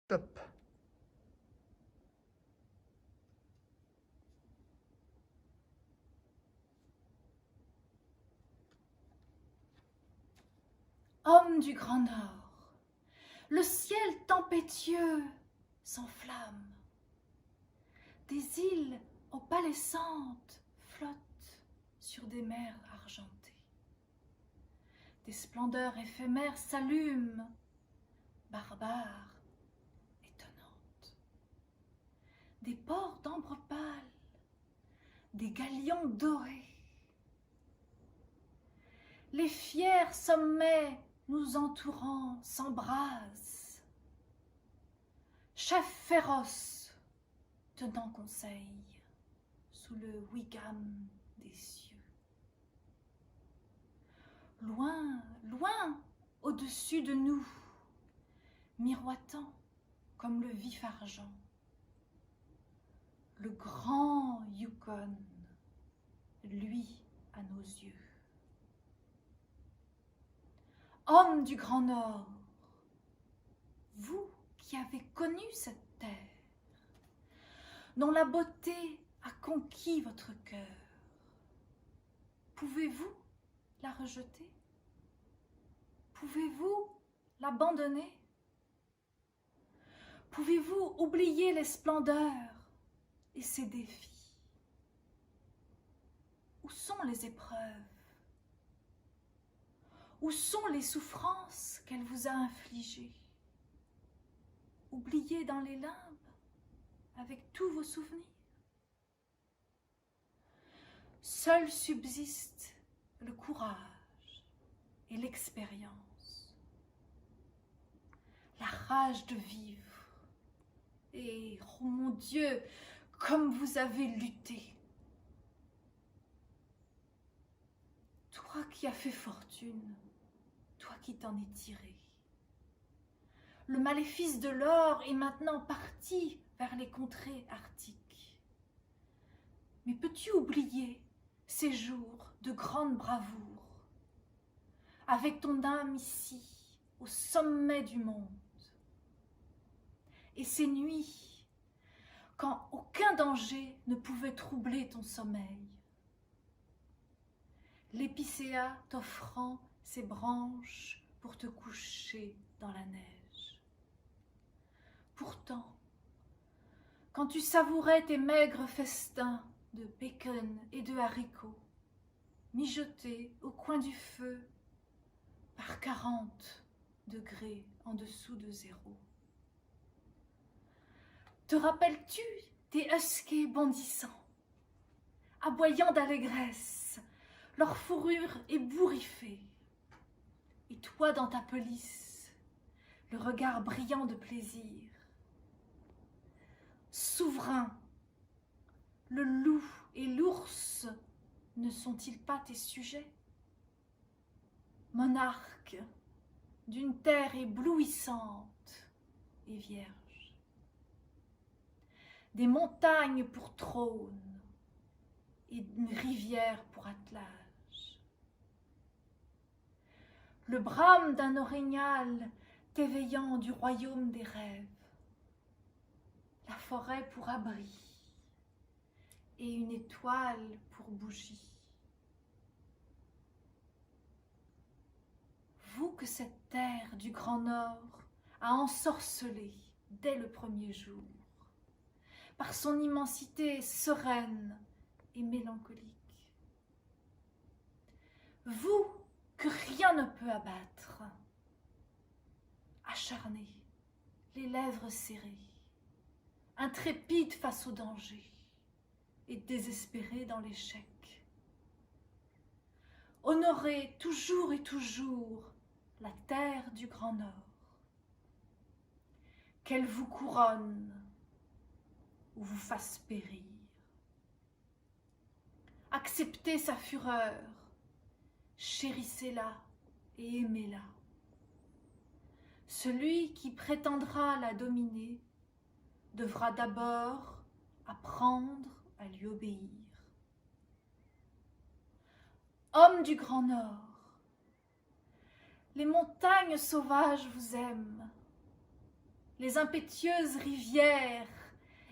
Top. Homme du Grand Nord, le ciel tempétueux s'enflamme. Des îles opalescentes flottent sur des mers argentées. Des splendeurs éphémères s'allument, barbares, étonnantes. Des ports d'ambre pâle, des galions dorés. Les fiers sommets nous entourant s'embrasent. Chef féroce, tenant conseil sous le wigwam des cieux. Loin, loin, au-dessus de nous, miroitant comme le vif argent, le grand Yukon, lui à nos yeux. Homme du Grand Nord, vous qui avez connu cette terre, dont la beauté a conquis votre cœur, pouvez-vous la rejeter? Pouvez-vous l'abandonner? Pouvez-vous oublier les splendeurs et ses défis? Où sont les épreuves? Où sont les souffrances qu'elle vous a infligées? Oubliées dans les limbes avec tous vos souvenirs? Seul subsiste le courage et l'expérience, la rage de vivre. Et, oh mon Dieu, comme vous avez lutté! Toi qui as fait fortune, toi qui t'en es tiré. Le maléfice de l'or est maintenant parti vers les contrées arctiques. Mais peux-tu oublier ces jours de grande bravoure, avec ton âme ici, au sommet du monde, et ces nuits, quand aucun danger ne pouvait troubler ton sommeil, l'épicéa t'offrant ses branches pour te coucher dans la neige. Pourtant, quand tu savourais tes maigres festins de bacon et de haricots, mijotés au coin du feu par 40 degrés en dessous de zéro, te rappelles-tu des huskies bondissants, aboyant d'allégresse, leur fourrure ébouriffée, et toi dans ta pelisse, le regard brillant de plaisir? Souverain, le loup et l'ours ne sont-ils pas tes sujets? Monarque d'une terre éblouissante et vierge, des montagnes pour trône et une rivière pour attelage. Le brame d'un orignal t'éveillant du royaume des rêves, la forêt pour abri et une étoile pour bougie. Vous que cette terre du Grand Nord a ensorcelé dès le premier jour, par son immensité sereine et mélancolique. Vous que rien ne peut abattre, acharné, les lèvres serrées, intrépide face au danger et désespéré dans l'échec. Honorez toujours et toujours la terre du Grand Nord, qu'elle vous couronne ou vous fasse périr. Acceptez sa fureur, chérissez-la et aimez-la. Celui qui prétendra la dominer devra d'abord apprendre à lui obéir. Homme du Grand Nord, les montagnes sauvages vous aiment, les impétueuses rivières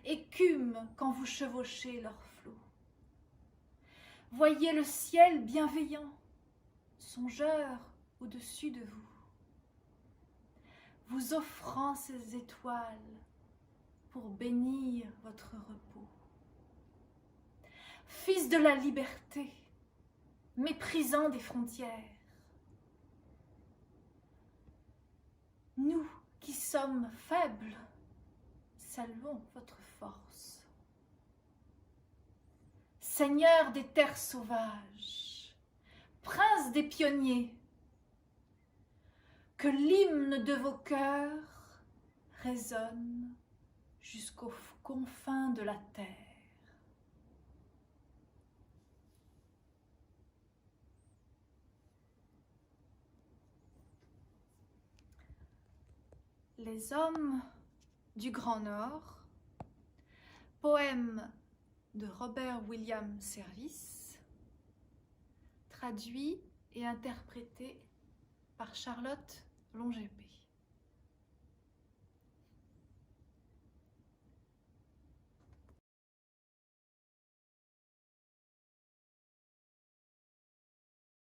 écument quand vous chevauchez leurs flots. Voyez le ciel bienveillant, songeur au-dessus de vous, vous offrant ses étoiles pour bénir votre repos. Fils de la liberté, méprisant des frontières, nous qui sommes faibles, saluons votre force. Seigneur des terres sauvages, prince des pionniers, que l'hymne de vos cœurs résonne jusqu'aux confins de la terre. Les hommes du Grand Nord, poème de Robert William Service, traduit et interprété par Charlotte Longépée.